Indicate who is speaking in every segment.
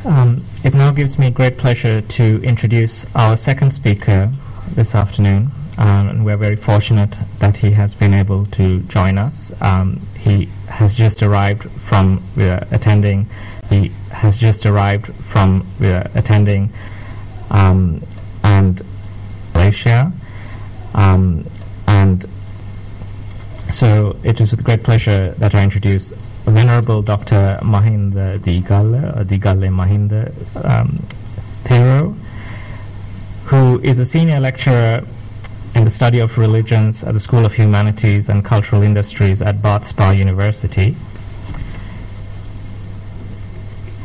Speaker 1: It now gives me great pleasure to introduce our second speaker this afternoon, and we're very fortunate that he has been able to join us. He has just arrived from attending. And Malaysia, and so it is with great pleasure that I introduce Venerable Dr. Mahinda Deegalle Mahinda Thero, who is a senior lecturer in the study of religions at the School of Humanities and Cultural Industries at Bath Spa University.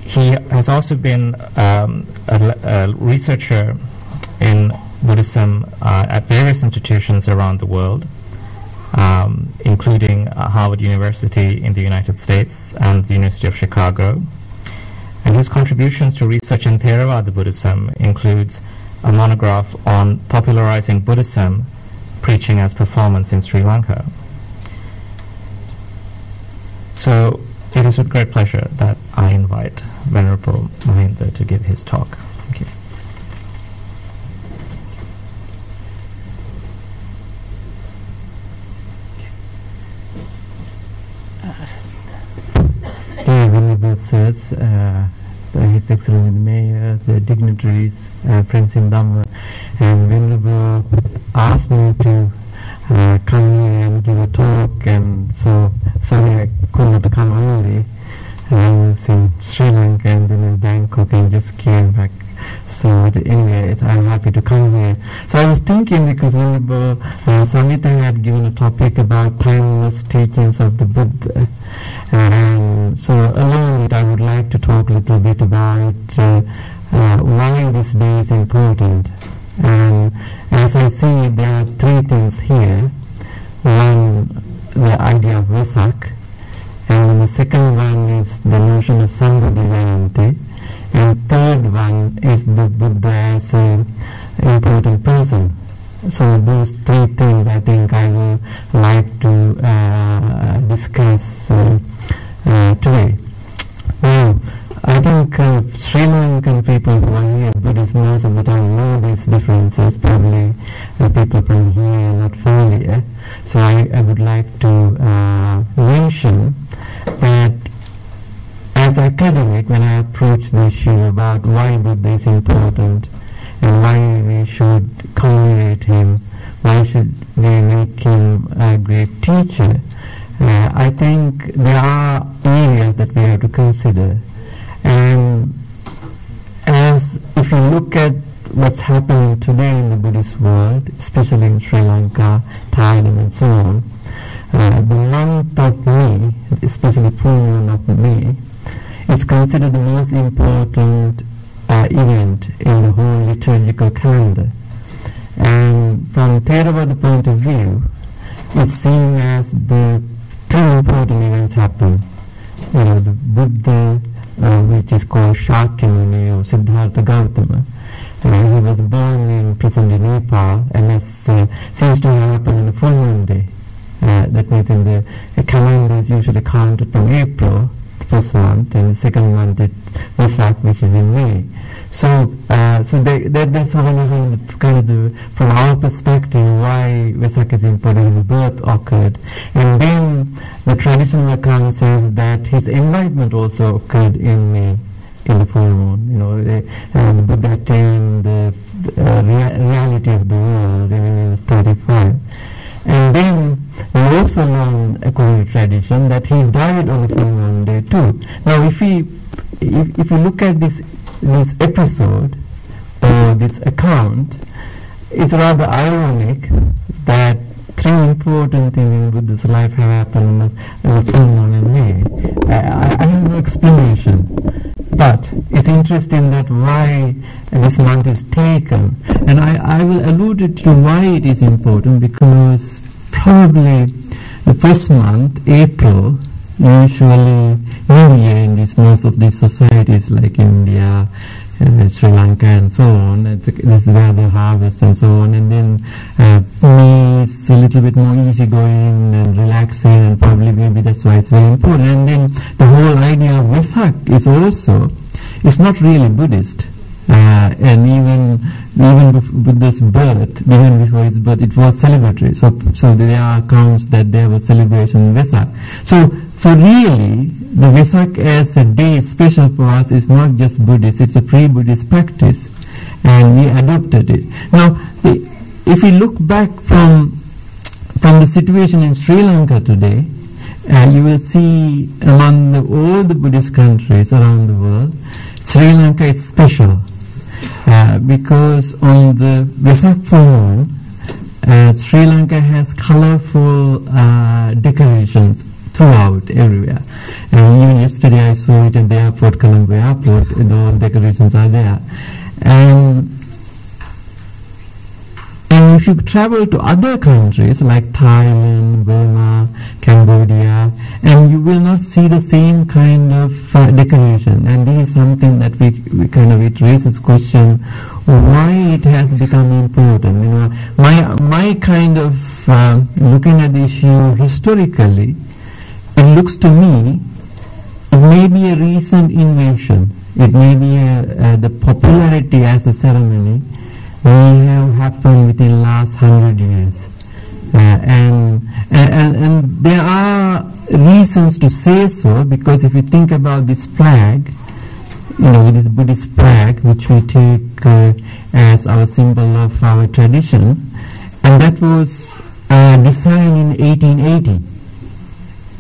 Speaker 1: He has also been a researcher in Buddhism at various institutions around the world, including Harvard University in the United States and the University of Chicago. And his contributions to research in Theravada Buddhism includes a monograph on popularizing Buddhism, preaching as performance in Sri Lanka. So it is with great pleasure that I invite Venerable Mahinda to give his talk. Thank you.
Speaker 2: Dear Venerable Sirs, His Excellency the Mayor, the dignitaries, friends in Dhamma, and Venerable asked me to come here and give a talk, and so sorry I could not come early. I was in Sri Lanka and then in Bangkok and just came back. So anyway, I'm happy to come here. So I was thinking, because Venerable Samitha had given a topic about timeless teachings of the Buddha, and so along with, I would like to talk a little bit about why this day is important. And as I see, there are three things here. One, the idea of Vesak, and the second one is the notion of Sambuddha Jayanthi, and third one is the Buddha as an important person. So those three things I think I will like to discuss today. Now, I think Sri Lankan people who are here, Buddhists, most of the time know these differences. Probably people from here are not familiar. So I would like to mention that as academic, when I approach the issue about why Buddha is important and why we should commemorate him, why should we make him a great teacher, I think there are areas that we have to consider. And as if you look at what's happening today in the Buddhist world, especially in Sri Lanka, Thailand and so on, the month of May, especially full moon of May, is considered the most important event in the whole liturgical calendar. And from Theravada point of view, it's seen as the two important events happen. You know, the Buddha, which is called Shakyamuni or Siddhartha Gautama, he was born in present-day Nepal, and this seems to have happened on a full moon day. That means in the calendar is usually counted from April, the first month, and the second month is Vesak, which is in May. So, that's one of the from our perspective, why Vesak is important. His birth occurred, and then the traditional account says that his enlightenment also occurred in May, in the full moon. You know, the Buddha attained the reality of the world when he was 35. And then we also learn, according to tradition, that he died on the full moon day too. Now, if you look at this episode or this account, it's rather ironic that three important things in Buddha's life have happened on the full moon in May. I have no explanation, but it's interesting that why this month is taken, and I will allude to why it is important, because probably the first month, April, usually New Year in most of these societies like India, Sri Lanka and so on, this is where the harvest and so on, and then May is a little bit more easygoing and relaxing, and probably maybe that's why it's very important. And then the whole idea of Vesak is also, is not really Buddhist. And even Buddha's birth, even before his birth, it was celebratory. So there are accounts that there was celebration in Vesak. So really, the Vesak as a day special for us is not just Buddhist; it's a pre-Buddhist practice, and we adopted it. Now, if we look back from the situation in Sri Lanka today, you will see among all the Buddhist countries around the world, Sri Lanka is special. Because on the Vesak full moon, Sri Lanka has colorful decorations throughout, everywhere. And even yesterday I saw it at the airport, Colombo Airport, and all decorations are there. And if you travel to other countries like Thailand, Burma, Cambodia, and you will not see the same kind of decoration. And this is something that it raises question why it has become important. You know, my kind of looking at the issue historically, it looks to me it may be a recent invention. It may be the popularity as a ceremony may have happened within last 100 years. And there are reasons to say so, because if you think about this flag, this Buddhist flag, which we take as our symbol of our tradition, and that was designed in 1880.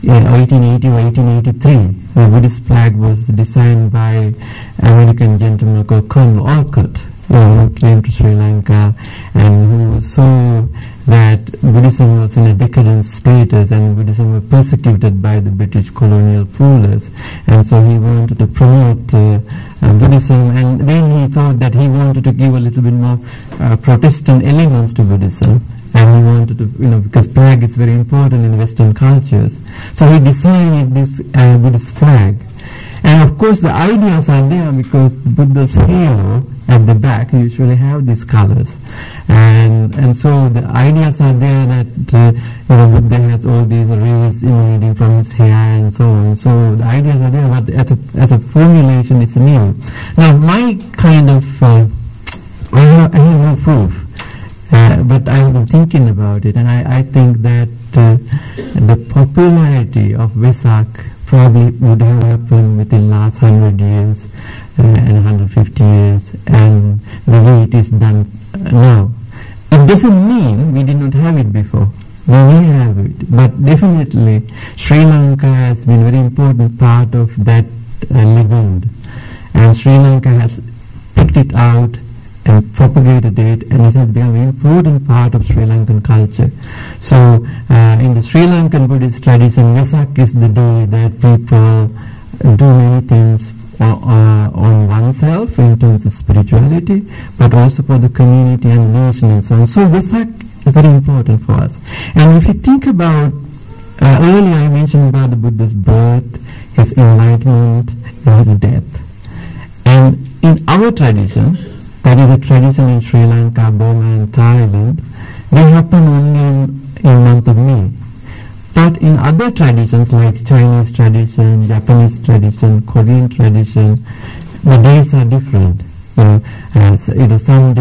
Speaker 2: 1880 or 1883. The Buddhist flag was designed by an American gentleman called Colonel Olcott, who came to Sri Lanka and who saw that Buddhism was in a decadent status and Buddhism was persecuted by the British colonial rulers, and so he wanted to promote Buddhism, and then he thought that he wanted to give a little bit more Protestant elements to Buddhism, and he wanted to, because flag is very important in Western cultures, so he designed this Buddhist flag. And of course the ideas are there because Buddha's halo at the back usually have these colors, and so the ideas are there that Buddha has all these rays emanating from his hair and so on. So the ideas are there, but as a formulation it's new. Now my kind of I have no proof, but I've been thinking about it, and I think that the popularity of Vesak probably would have happened within last 100 years and 150 years, and the way it is done now. It doesn't mean we did not have it before. We have it, but definitely Sri Lanka has been a very important part of that legend, and Sri Lanka has picked it out and propagated it, and it has become an important part of Sri Lankan culture. So in the Sri Lankan Buddhist tradition, Vesak is the day that people do many things on oneself in terms of spirituality, but also for the community and nation and so on. So Vesak is very important for us. And if you think about, earlier I mentioned about the Buddha's birth, his enlightenment, and his death. And in our tradition, that is a tradition in Sri Lanka, Burma and Thailand, they happen only in month of May. But in other traditions like Chinese tradition, Japanese tradition, Korean tradition, the days are different. Some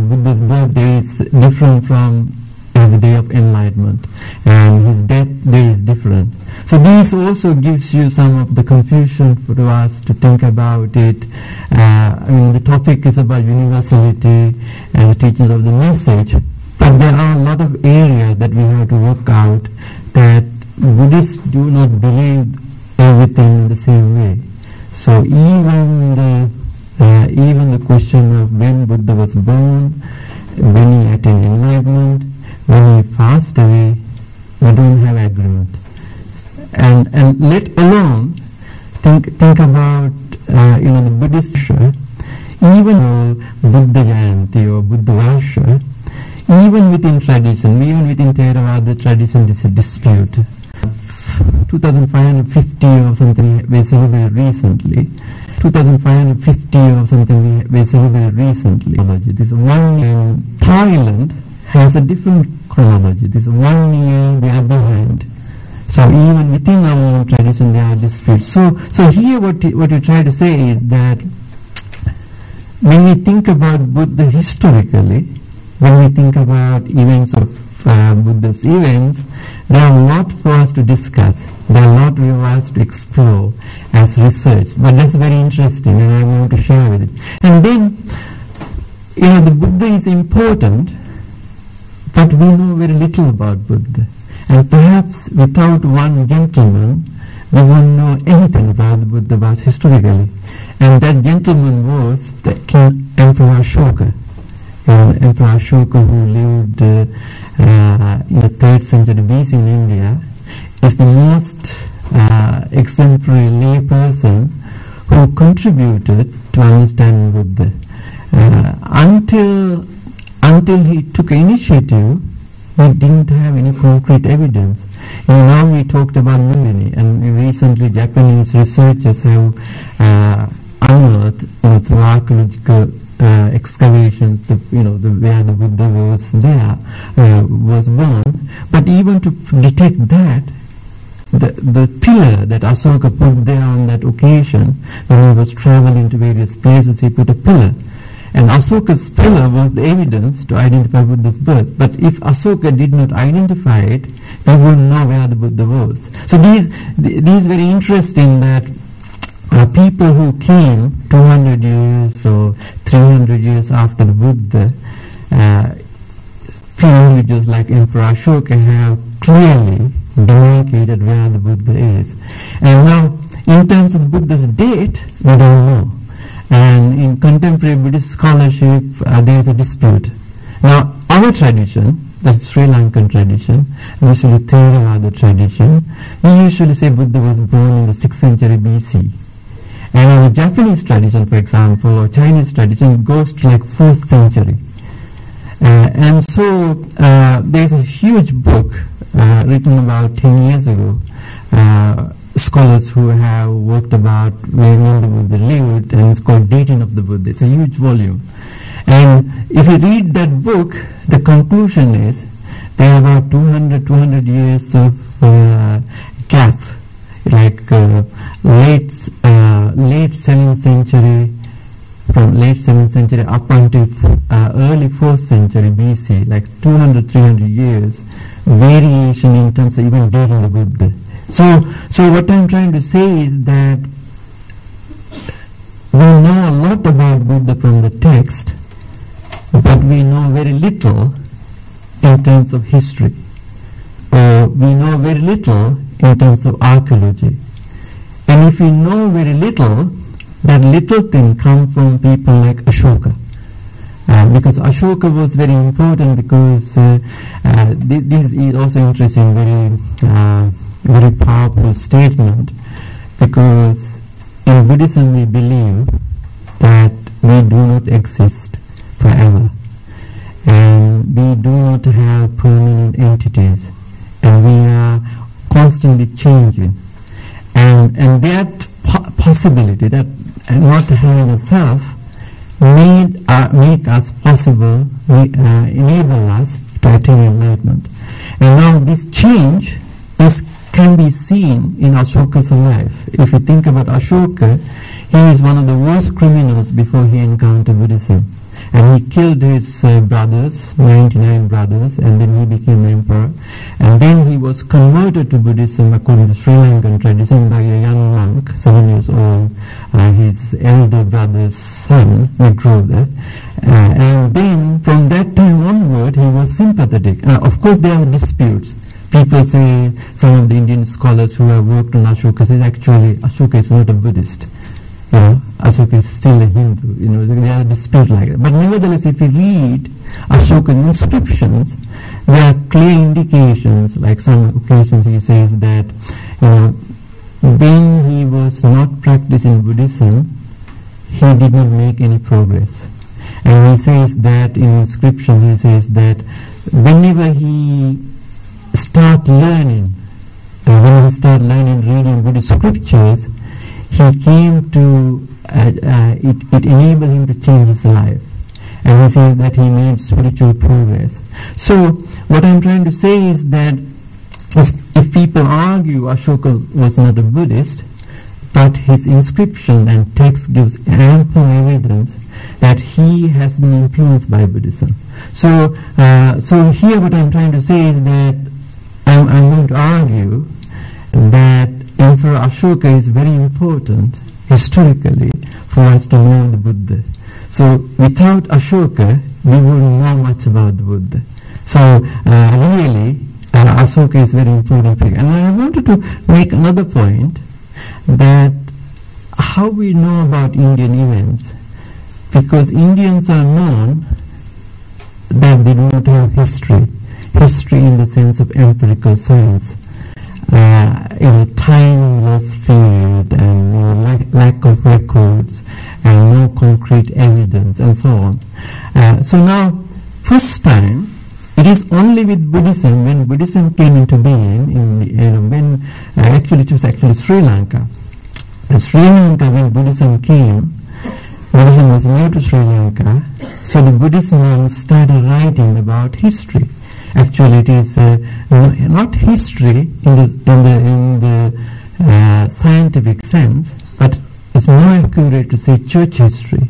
Speaker 2: Buddha's birthday is different from his day of enlightenment, and his death day is different. So this also gives you some of the confusion for us to think about it. The topic is about universality and the teachings of the message, but there are a lot of areas that we have to work out that Buddhists do not believe everything in the same way. So even the question of when Buddha was born, when he attained enlightenment, when he passed away, we don't have agreement. And let alone think about the Buddhist even Buddha Jayanthi or Buddha Varsha, even within tradition, even within Theravada tradition, this is a dispute. 2,550 or something we celebrated recently. 2,550 or something we celebrated recently. This one in Thailand has a different chronology. This 1 year they are behind. So even within our own tradition there are disputes. So here what you try to say is that when we think about Buddha historically, when we think about events of Buddha's events, there are a lot for us to discuss. There are a lot for us to explore as research. But that's very interesting, and I want to share with it. And then, the Buddha is important, but we know very little about Buddha. And perhaps without one gentleman, we won't know anything about the Buddha, about historically. And that gentleman was the King Emperor Ashoka. Emperor Ashoka, who lived in the 3rd century BC in India, is the most exemplary lay person who contributed to understanding Buddha. Until he took initiative, we didn't have any concrete evidence. Now we talked about Lumini, and recently Japanese researchers have unearthed through archaeological excavations, where the Buddha was there, was born. But even to detect that, the pillar that Ashoka put there on that occasion, when he was traveling to various places, he put a pillar. And Ashoka's pillar was the evidence to identify Buddha's birth. But if Ashoka did not identify it, we wouldn't know where the Buddha was. So these very interesting that people who came 200 years or 300 years after the Buddha, few individuals like Emperor Ashoka have clearly demarcated where the Buddha is. And now, in terms of the Buddha's date, we don't know. And in contemporary Buddhist scholarship, there is a dispute. Now, our tradition, that's Sri Lankan tradition, usually Theravada tradition, we usually say Buddha was born in the 6th century BC. And in the Japanese tradition, for example, or Chinese tradition, it goes to like 4th century. And so there's a huge book written about 10 years ago. Scholars who have worked about when the Buddha lived, and it's called Dating of the Buddha. It's a huge volume. And if you read that book, the conclusion is there are about 200 years of gap, like late 7th century, from late 7th century up until early 4th century BC, like 200-300 years, variation in terms of even dating the Buddha. So what I'm trying to say is that we know a lot about Buddha from the text, but we know very little in terms of history, or we know very little in terms of archaeology. And if we know very little, that little thing comes from people like Ashoka. Because Ashoka was very important, because this is also interesting, very powerful statement, because in Buddhism we believe that we do not exist forever, and we do not have permanent entities, and we are constantly changing, and that possibility, that not having a self, make us possible, enable us to attain enlightenment. And now this change can be seen in Ashoka's life. If you think about Ashoka, he is one of the worst criminals before he encountered Buddhism. And he killed his brothers, 99 brothers, and then he became the emperor. And then he was converted to Buddhism according to Sri Lankan tradition by a young monk, 7 years old, his elder brother's son, Nagrodha. And then from that time onward, he was sympathetic. Of course, there are disputes. People say, some of the Indian scholars who have worked on Ashoka say actually Ashoka is not a Buddhist. Ashoka is still a Hindu. There are disputes like that. But nevertheless, if you read Ashoka's inscriptions, there are clear indications. Like some occasions he says that when he was not practicing Buddhism, he did not make any progress. And he says that in inscription, he says that whenever he start learning reading Buddhist scriptures, he came to it enabled him to change his life, and he says that he made spiritual progress. So what I'm trying to say is that it's if people argue Ashoka was not a Buddhist, but his inscription and text gives ample evidence that he has been influenced by Buddhism. So here what I'm trying to say is that I'm going to argue that Emperor Ashoka is very important historically for us to know the Buddha. So without Ashoka, we wouldn't know much about the Buddha. So really, Ashoka is a very important figure. And I wanted to make another point, that how we know about Indian events, because Indians are known that they do not have history in the sense of empirical science, timeless period, and lack of records, and no concrete evidence, and so on. So now, first time, it is only with Buddhism, when Buddhism came into being, it was actually Sri Lanka. In Sri Lanka, when Buddhism came, Buddhism was new to Sri Lanka, so the Buddhist monks started writing about history. Actually, it is not history in the scientific sense, but it's more accurate to say church history,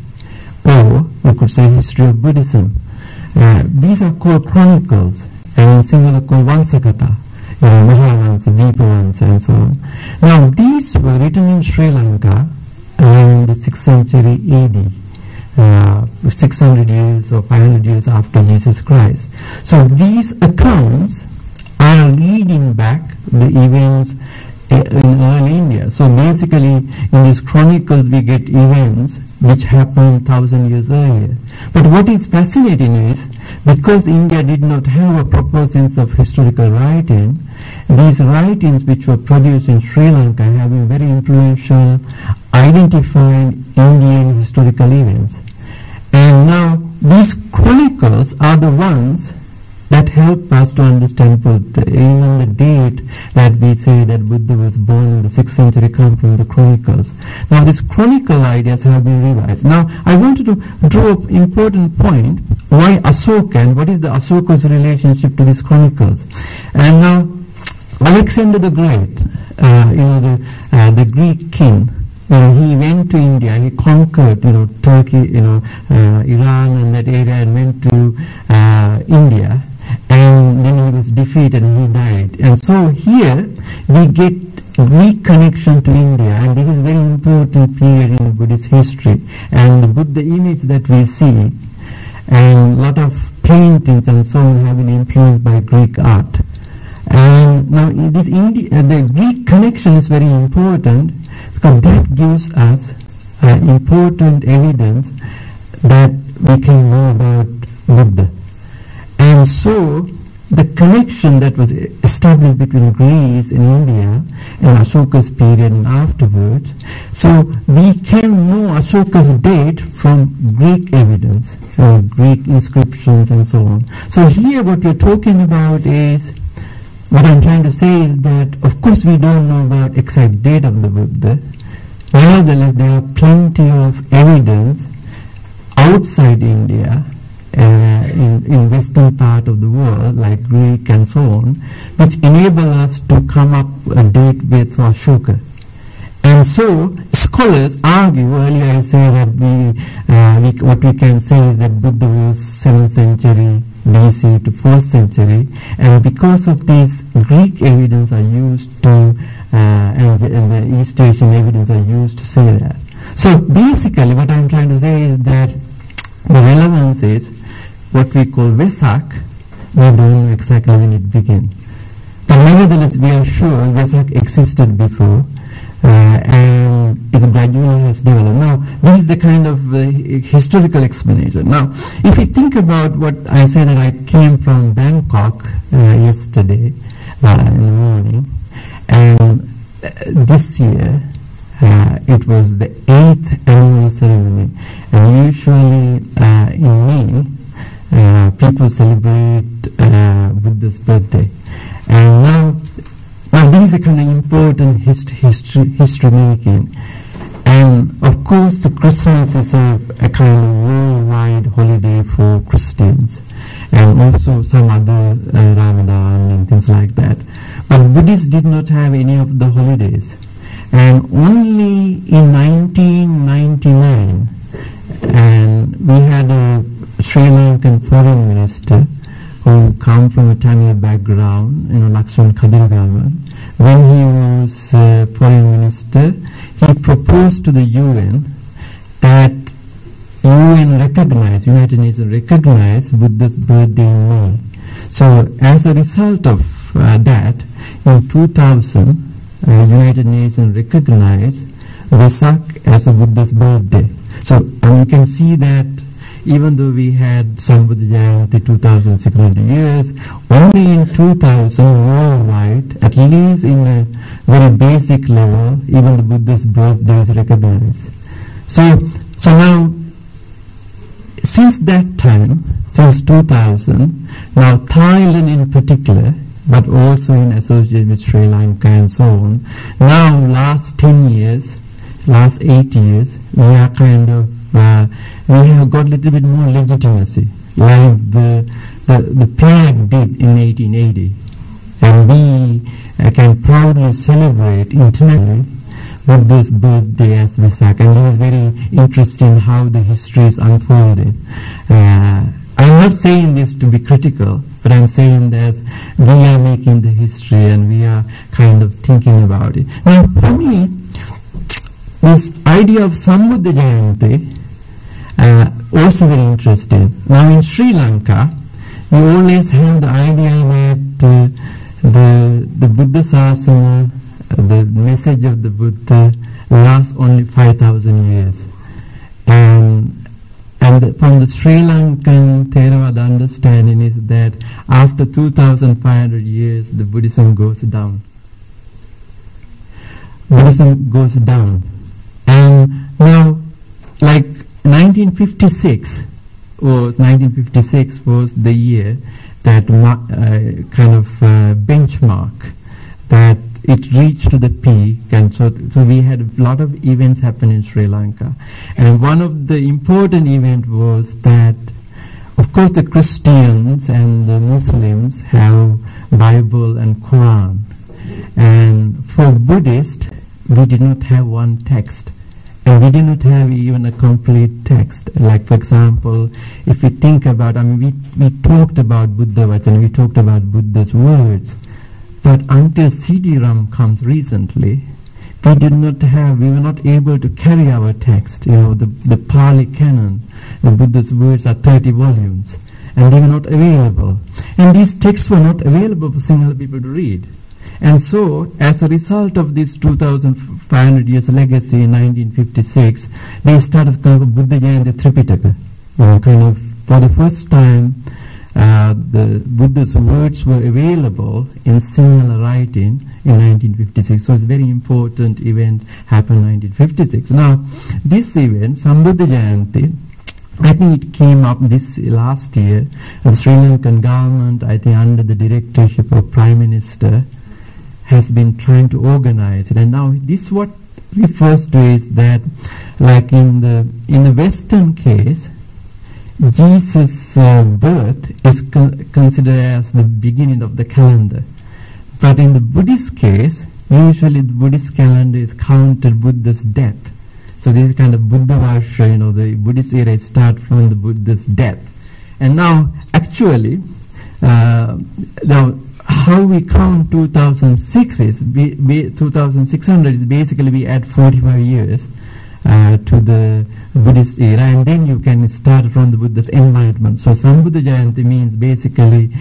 Speaker 2: or we could say history of Buddhism. These are called chronicles, and in Sinhala called Vansakatha, Mahavansa, Deepavansa, and so on. Now, these were written in Sri Lanka around the 6th century AD, 600 years or 500 years after Jesus Christ. So these accounts are leading back the events in early India. So basically, in these chronicles, we get events which happened 1,000 years earlier. But what is fascinating is, because India did not have a proper sense of historical writing, these writings which were produced in Sri Lanka have been very influential, identifying Indian historical events. And now, these chronicles are the ones that help us to understand Buddha. Even the date that we say that Buddha was born in the 6th century come from the chronicles. Now, these chronicle ideas have been revised. Now, I wanted to draw up an important point, why Ashoka, and what is the Ashoka's relationship to these chronicles. And now, Alexander the Great, the Greek king, he went to India, he conquered, Turkey, Iran and that area, and went to India, and then he was defeated and he died. And so here we get Greek connection to India, and this is very important period in Buddhist history. And the Buddha image that we see, and a lot of paintings and so on have been influenced by Greek art. And now this the Greek connection is very important, because that gives us important evidence that we can know about Buddha. And so the connection that was established between Greece and India in Ashoka's period and afterwards, so we can know Ashoka's date from Greek evidence, Greek inscriptions and so on. So here what we're talking about is, what I'm trying to say is that, of course, we don't know about exact date of the Buddha. Nevertheless, there are plenty of evidence outside India, in western part of the world, like Greek and so on, which enable us to come up a date with Ashoka. And so scholars argue, earlier I say that what we can say is that Buddha was 7th century BC to 4th century, and because of these Greek evidence are used to, and the East Asian evidence are used to say that. So basically what I'm trying to say is that the relevance is what we call Vesak. We don't know exactly when it began. But nevertheless, we are sure Vesak existed before, and it gradually has developed. Now, this is the kind of historical explanation. Now, if you think about what I say, that I came from Bangkok yesterday in the morning, and this year it was the 8th annual ceremony, and usually in May people celebrate Buddha's birthday, and now this is a kind of important history making. And of course the Christmas is a kind of worldwide holiday for Christians, and also some other Ramadan and things like that. But Buddhists did not have any of the holidays. And only in 1999, and we had a Sri Lankan foreign minister who come from a Tamil background, Lakshman Kadirgama. When he was foreign minister, he proposed to the UN that United Nations recognize Buddha's birthday in May. So as a result of that, in 2000, United Nations recognized Vesak as a Buddha's birthday. So you can see that even though we had Sambuddha Jayanthi 2,600 years, only in 2000 worldwide, at least in a very basic level, even the Buddha's birthday is recognized. So now, since that time, since 2000, now Thailand in particular, but also in association with Sri Lanka and so on, now last 10 years, last 8 years, we are kind of, we have got a little bit more legitimacy, like the Prague did in 1880. And we can proudly celebrate internationally Buddha's birthday as Vesak. And this is very interesting how the history is unfolding. I'm not saying this to be critical, but I'm saying that we are making the history and we are kind of thinking about it. Now, for me, this idea of Sambuddha Jayanthi also very interesting. Now in Sri Lanka, we always have the idea that the Buddha Sasana, the message of the Buddha, lasts only 5,000 years. And from the Sri Lankan Theravada understanding is that after 2,500 years, the Buddhism goes down. Buddhism goes down. And now, like 1956 was the year that kind of benchmark that it reached to the peak, and so we had a lot of events happen in Sri Lanka. And one of the important event was that, of course, the Christians and the Muslims have Bible and Quran, and for Buddhists, we did not have one text. And we did not have even a complete text. Like, for example, if we think about, we talked about Buddha Vachana, we talked about Buddha's words, but until CD-ROM comes recently, we were not able to carry our text. The Pali canon, the Buddha's words are 30 volumes, and they were not available. And these texts were not available for single people to read. And so, as a result of this 2,500 years legacy in 1956, they started kind of Buddha Jayanthi Tripitaka. Kind of, for the first time, the Buddha's words were available in similar writing in 1956. So it's a very important event happened in 1956. Now, this event, Sambuddha Jayanthi, I think it came up this last year. The Sri Lankan government, I think under the directorship of Prime Minister, has been trying to organize it. And now this what refers to is that, like in the Western case, Jesus' birth is considered as the beginning of the calendar. But in the Buddhist case, usually the Buddhist calendar is counted Buddha's death. So this is kind of Buddha Varsha, the Buddhist era start from the Buddha's death. And now, actually, now how we count 2006 is 2600 is basically we add 45 years to the Buddhist era, and then you can start from the Buddha's enlightenment. So Sambuddha Jayanthi means basically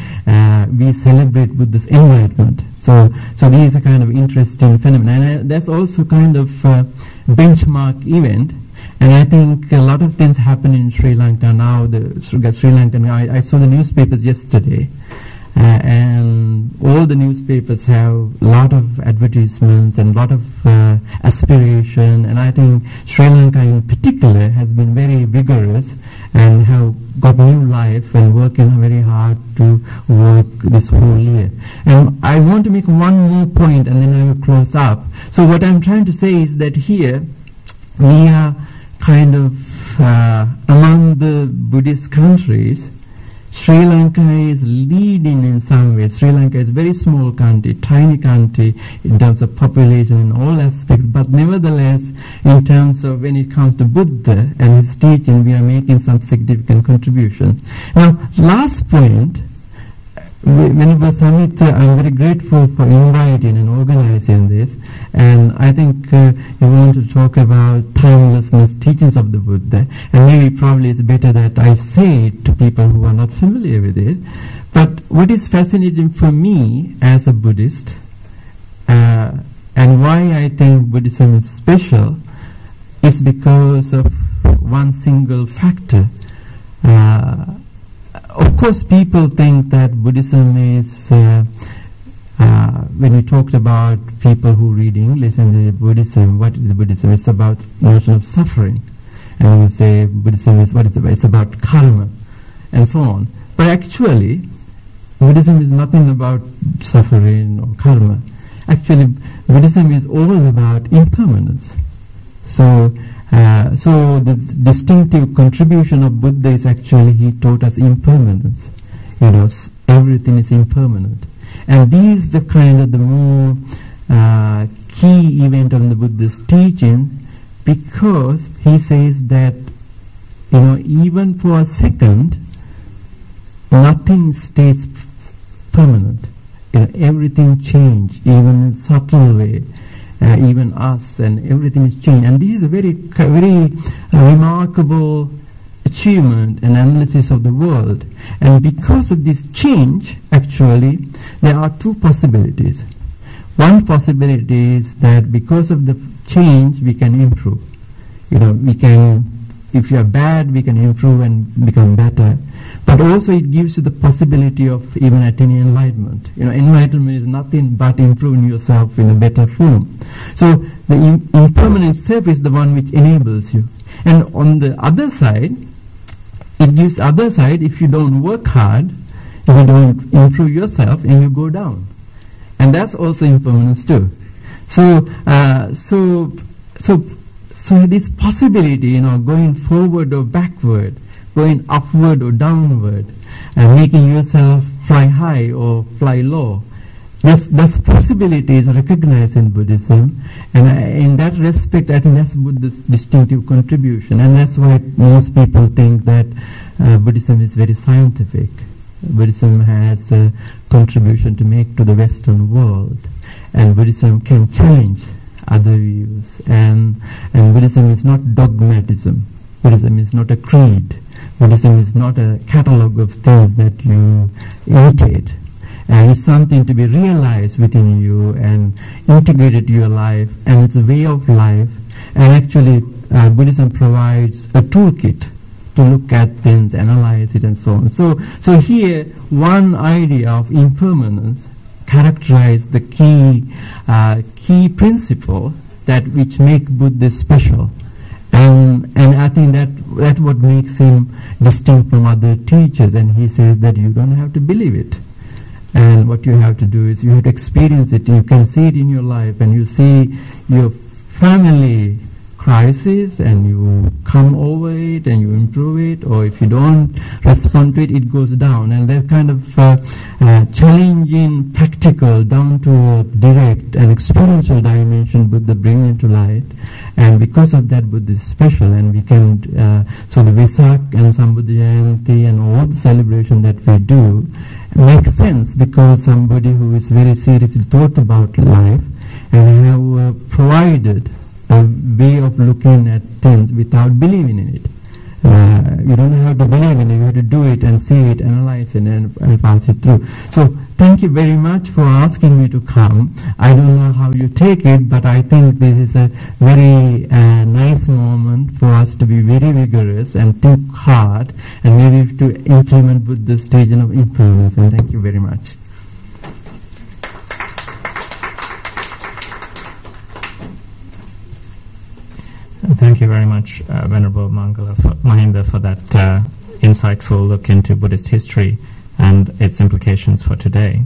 Speaker 2: we celebrate Buddha's enlightenment. So these are kind of interesting phenomena, and that's also kind of benchmark event. And I think a lot of things happen in Sri Lanka now. Sri Lankan, I saw the newspapers yesterday. And all the newspapers have a lot of advertisements and a lot of aspiration, and I think Sri Lanka in particular has been very vigorous and have got new life and working very hard to work this whole year. And I want to make one more point and then I will close up. So what I'm trying to say is that here we are kind of among the Buddhist countries, Sri Lanka is leading in some ways. Sri Lanka is a very small country, tiny country in terms of population in all aspects, but nevertheless, in terms of when it comes to Buddha and his teaching, we are making some significant contributions. Now, last point, Venerable Samitha, I'm very grateful for inviting and organizing this, and I think you want to talk about timelessness, teachings of the Buddha, and maybe probably it's better that I say it to people who are not familiar with it. But what is fascinating for me as a Buddhist, and why I think Buddhism is special, is because of one single factor. Of course, people think that Buddhism is, when we talked about people who read English and the Buddhism, what is Buddhism? It's about notion of suffering. And we say Buddhism is, what is it? It's about karma and so on. But actually, Buddhism is nothing about suffering or karma. Actually, Buddhism is all about impermanence. So the distinctive contribution of Buddha is actually he taught us impermanence. Everything is impermanent, and these the kind of the more key event of the Buddha's teaching, because he says that even for a second, nothing stays permanent. Everything changes, even in a subtle way. Even us, and everything is changed. And this is a very remarkable achievement and analysis of the world. And because of this change, actually, there are two possibilities. One possibility is that because of the change, we can improve. We can, if you are bad, we can improve and become better. But also it gives you the possibility of even attaining enlightenment. Enlightenment is nothing but improving yourself in a better form. So the impermanent self is the one which enables you. And on the other side, it gives other side, if you don't work hard, if you don't improve yourself, and you go down. And that's also impermanence too. So this possibility, going forward or backward, going upward or downward, and making yourself fly high or fly low. This possibility is recognized in Buddhism, and in that respect, I think that's Buddha's distinctive contribution, and that's why most people think that Buddhism is very scientific. Buddhism has a contribution to make to the Western world, and Buddhism can challenge other views, and Buddhism is not dogmatism. Buddhism is not a creed. Buddhism is not a catalogue of things that you imitate. And it's something to be realized within you and integrated to your life, and it's a way of life. And actually, Buddhism provides a toolkit to look at things, analyze it, and so on. So here, one idea of impermanence characterizes the key principle that which make Buddha special. And I think that what makes him distinct from other teachers. And he says that you don't have to believe it. And what you have to do is you have to experience it. You can see it in your life, and you see your family crisis, and you come over it, and you improve it. Or if you don't respond to it, it goes down. And that kind of challenging, practical, down to direct and experiential dimension Buddha bring into light. And because of that, Buddha is special, and we can. So the Vesak and Sambuddha Jayanthi and all the celebration that we do makes sense, because somebody who is very seriously thought about life and have provided a way of looking at things without believing in it. You don't have to believe in it, you have to do it and see it, analyze it, and pass it through. So thank you very much for asking me to come. I don't know how you take it, but I think this is a very nice moment for us to be very vigorous and think hard, and maybe to implement Buddha's teaching of impermanence. And thank you very much.
Speaker 1: Thank you very much, Venerable Mahinda, for that insightful look into Buddhist history and its implications for today.